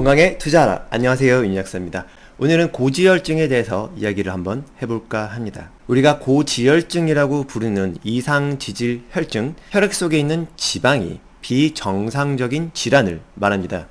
건강에 투자하라. 안녕하세요, 윤약사입니다. 오늘은 고지혈증에 대해서 이야기를 한번 해볼까 합니다. 우리가 고지혈증이라고 부르는 이상지질 혈증, 혈액 속에 있는 지방이 비정상적인 질환을 말합니다.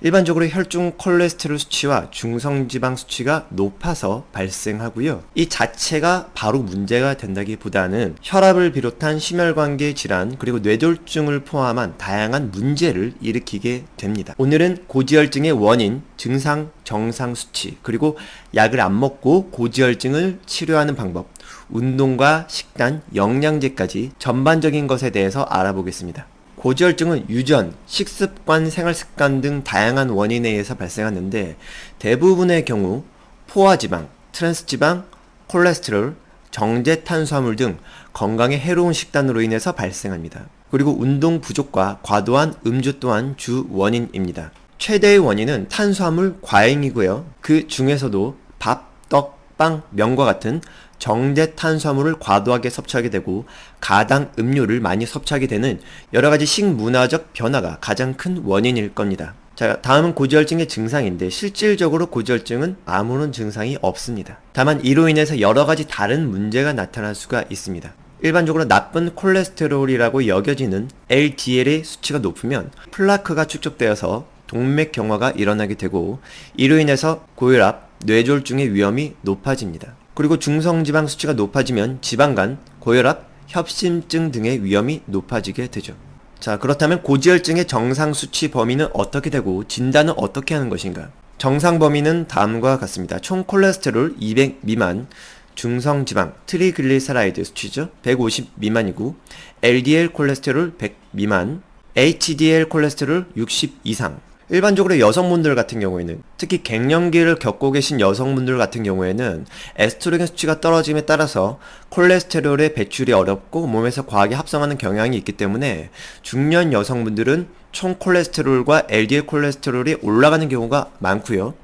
일반적으로 혈중 콜레스테롤 수치와 중성지방 수치가 높아서 발생하고요. 이 자체가 바로 문제가 된다기보다는 혈압을 비롯한 심혈관계 질환 그리고 뇌졸중을 포함한 다양한 문제를 일으키게 됩니다. 오늘은 고지혈증의 원인, 증상, 정상 수치 그리고 약을 안 먹고 고지혈증을 치료하는 방법, 운동과 식단, 영양제까지 전반적인 것에 대해서 알아보겠습니다. 고지혈증은 유전, 식습관, 생활습관 등 다양한 원인에 의해서 발생하는데 대부분의 경우 포화지방, 트랜스지방, 콜레스테롤, 정제탄수화물 등 건강에 해로운 식단으로 인해서 발생합니다. 그리고 운동 부족과 과도한 음주 또한 주 원인입니다. 최대의 원인은 탄수화물 과잉이고요. 그 중에서도 밥, 떡, 빵, 면과 같은 정제탄수화물을 과도하게 섭취하게 되고 가당 음료를 많이 섭취하게 되는 여러가지 식문화적 변화가 가장 큰 원인일 겁니다. 자, 다음은 고지혈증의 증상인데 실질적으로 고지혈증은 아무런 증상이 없습니다. 다만 이로 인해서 여러가지 다른 문제가 나타날 수가 있습니다. 일반적으로 나쁜 콜레스테롤이라고 여겨지는 LDL의 수치가 높으면 플라크가 축적되어서 동맥경화가 일어나게 되고 이로 인해서 고혈압, 뇌졸중의 위험이 높아집니다. 그리고 중성지방 수치가 높아지면 지방간, 고혈압, 협심증 등의 위험이 높아지게 되죠. 자, 그렇다면 고지혈증의 정상 수치 범위는 어떻게 되고 진단은 어떻게 하는 것인가? 정상 범위는 다음과 같습니다. 총 콜레스테롤 200 미만, 중성지방, 트리글리세라이드 수치죠. 150 미만이고 LDL 콜레스테롤 100 미만, HDL 콜레스테롤 60 이상. 일반적으로 여성분들 같은 경우에는 특히 갱년기를 겪고 계신 여성분들 같은 경우에는 에스트로겐 수치가 떨어짐에 따라서 콜레스테롤의 배출이 어렵고 몸에서 과하게 합성하는 경향이 있기 때문에 중년 여성분들은 총 콜레스테롤과 LDL 콜레스테롤이 올라가는 경우가 많고요.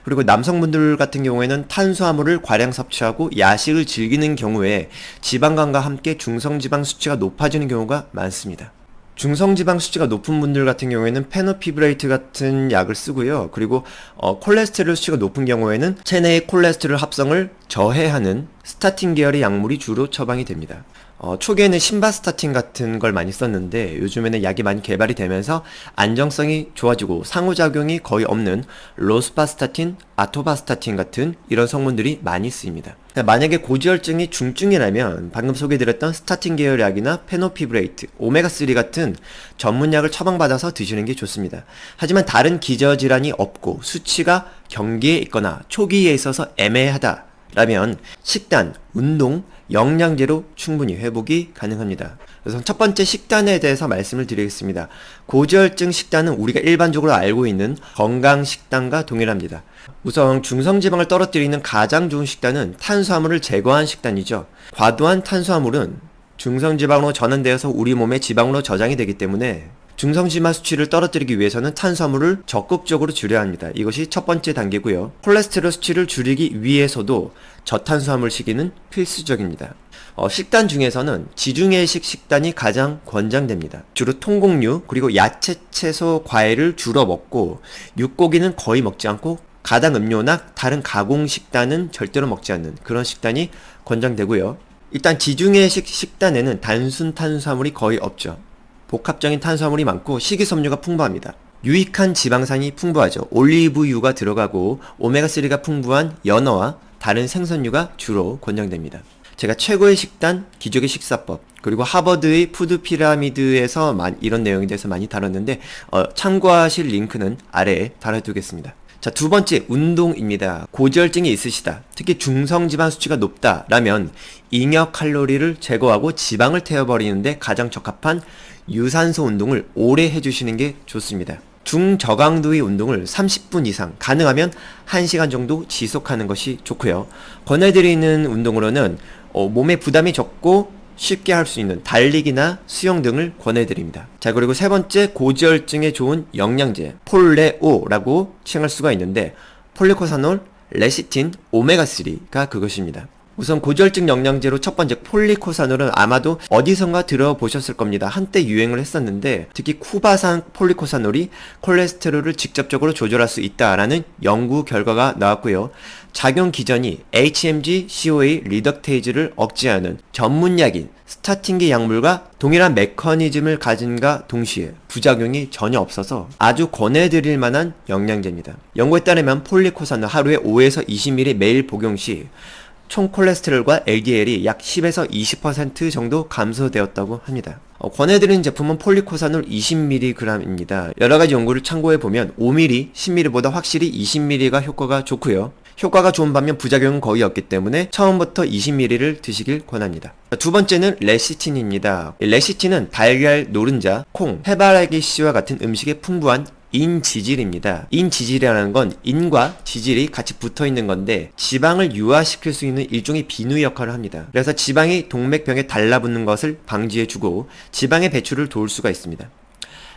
그리고 남성분들 같은 경우에는 탄수화물을 과량 섭취하고 야식을 즐기는 경우에 지방간과 함께 중성지방 수치가 높아지는 경우가 많습니다. 중성지방 수치가 높은 분들 같은 경우에는 페노피브레이트 같은 약을 쓰고요. 그리고 콜레스테롤 수치가 높은 경우에는 체내의 콜레스테롤 합성을 저해하는 스타틴 계열의 약물이 주로 처방이 됩니다. 초기에는 심바스타틴 같은 걸 많이 썼는데 요즘에는 약이 많이 개발이 되면서 안정성이 좋아지고 상호작용이 거의 없는 로스바스타틴, 아토바스타틴 같은 이런 성분들이 많이 쓰입니다. 만약에 고지혈증이 중증이라면 방금 소개드렸던 스타틴 계열 약이나 페노피브레이트, 오메가3 같은 전문약을 처방받아서 드시는 게 좋습니다. 하지만 다른 기저질환이 없고 수치가 경계에 있거나 초기에 있어서 애매하다 라면 식단, 운동, 영양제로 충분히 회복이 가능합니다. 그래서 첫 번째 식단에 대해서 말씀을 드리겠습니다. 고지혈증 식단은 우리가 일반적으로 알고 있는 건강 식단과 동일합니다. 우선 중성지방을 떨어뜨리는 가장 좋은 식단은 탄수화물을 제거한 식단이죠. 과도한 탄수화물은 중성지방으로 전환되어서 우리 몸의 지방으로 저장이 되기 때문에 중성지방 수치를 떨어뜨리기 위해서는 탄수화물을 적극적으로 줄여야 합니다. 이것이 첫 번째 단계고요. 콜레스테롤 수치를 줄이기 위해서도 저탄수화물 식이는 필수적입니다. 식단 중에서는 지중해식 식단이 가장 권장됩니다. 주로 통곡류, 그리고 야채, 채소, 과일을 주로 먹고 육고기는 거의 먹지 않고 가당 음료나 다른 가공 식단은 절대로 먹지 않는 그런 식단이 권장되고요. 일단 지중해식 식단에는 단순 탄수화물이 거의 없죠. 복합적인 탄수화물이 많고 식이섬유가 풍부합니다. 유익한 지방산이 풍부하죠. 올리브유가 들어가고 오메가3가 풍부한 연어와 다른 생선류가 주로 권장됩니다. 제가 최고의 식단, 기적의 식사법, 그리고 하버드의 푸드 피라미드에서 이런 내용에 대해서 많이 다뤘는데 참고하실 링크는 아래에 달아두겠습니다. 자, 두 번째, 운동입니다. 고지혈증이 있으시다, 특히 중성지방 수치가 높다라면 잉여 칼로리를 제거하고 지방을 태워버리는데 가장 적합한 유산소 운동을 오래 해주시는 게 좋습니다. 중저강도의 운동을 30분 이상, 가능하면 1시간 정도 지속하는 것이 좋고요. 권해드리는 운동으로는 몸에 부담이 적고 쉽게 할 수 있는 달리기나 수영 등을 권해드립니다. 자, 그리고 세 번째, 고지혈증에 좋은 영양제 폴레오라고 칭할 수가 있는데 폴리코사놀, 레시틴, 오메가3가 그것입니다. 우선 고지혈증 영양제로 첫 번째 폴리코사놀은 아마도 어디선가 들어보셨을 겁니다. 한때 유행을 했었는데 특히 쿠바산 폴리코사놀이 콜레스테롤을 직접적으로 조절할 수 있다라는 연구 결과가 나왔고요. 작용 기전이 HMG-CoA 리덕테이즈를 억제하는 전문약인 스타틴계 약물과 동일한 메커니즘을 가진과 동시에 부작용이 전혀 없어서 아주 권해드릴 만한 영양제입니다. 연구에 따르면 폴리코사놀 하루에 5에서 20ml 매일 복용 시 총 콜레스테롤과 LDL이 약 10에서 20% 정도 감소되었다고 합니다. 권해드리는 제품은 폴리코사놀 20mg입니다. 여러가지 연구를 참고해보면 5mg, 10mg보다 확실히 20mg가 효과가 좋고요. 효과가 좋은 반면 부작용은 거의 없기 때문에 처음부터 20mg를 드시길 권합니다. 두 번째는 레시틴입니다. 레시틴은 달걀, 노른자, 콩, 해바라기 씨와 같은 음식에 풍부한 인지질입니다. 인지질이라는 건 인과 지질이 같이 붙어 있는 건데 지방을 유화시킬 수 있는 일종의 비누 역할을 합니다. 그래서 지방이 동맥병에 달라붙는 것을 방지해주고 지방의 배출을 도울 수가 있습니다.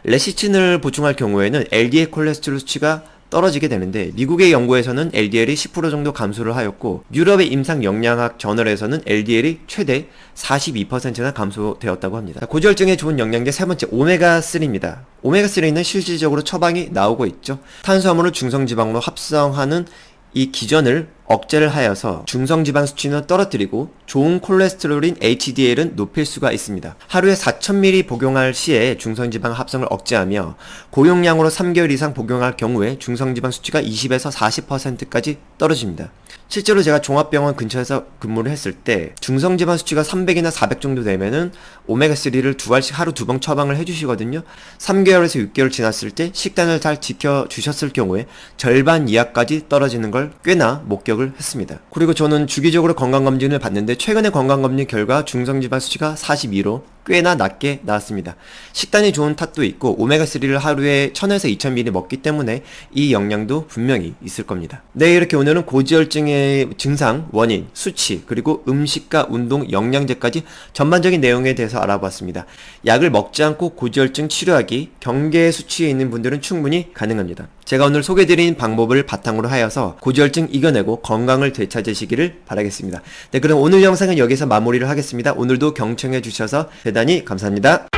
레시틴을 보충할 경우에는 LDL 콜레스테롤 수치가 떨어지게 되는데 미국의 연구에서는 LDL이 10% 정도 감소를 하였고 유럽의 임상영양학 저널에서는 LDL이 최대 42%나 감소되었다고 합니다. 고지혈증에 좋은 영양제 세 번째 오메가3입니다. 오메가3는 실질적으로 처방이 나오고 있죠. 탄수화물을 중성지방으로 합성하는 이 기전을 억제를 하여서 중성지방 수치는 떨어뜨리고 좋은 콜레스테롤인 HDL은 높일 수가 있습니다. 하루에 4000ml 복용할 시에 중성지방 합성을 억제하며 고용량으로 3개월 이상 복용할 경우에 중성지방 수치가 20에서 40%까지 떨어집니다. 실제로 제가 종합병원 근처에서 근무를 했을 때 중성지방 수치가 300이나 400 정도 되면은 오메가3를 두 알씩 하루 2번 처방을 해주시거든요. 3개월에서 6개월 지났을 때 식단을 잘 지켜주셨을 경우에 절반 이하까지 떨어지는 걸 꽤나 목격을 했습니다. 그리고 저는 주기적으로 건강검진을 받는데 최근에 건강검진 결과 중성지방 수치가 42로 꽤나 낮게 나왔습니다. 식단이 좋은 탓도 있고 오메가3를 하루에 1000에서 2000ml 먹기 때문에 이 영양도 분명히 있을 겁니다. 네, 이렇게 오늘은 고지혈증의 증상, 원인, 수치, 그리고 음식과 운동, 영양제까지 전반적인 내용에 대해서 알아봤습니다. 약을 먹지 않고 고지혈증 치료하기, 경계 수치에 있는 분들은 충분히 가능합니다. 제가 오늘 소개드린 방법을 바탕으로 하여서 고지혈증 이겨내고 건강을 되찾으시기를 바라겠습니다. 네, 그럼 오늘 영상은 여기서 마무리를 하겠습니다. 오늘도 경청해 주셔서 대단히 감사합니다.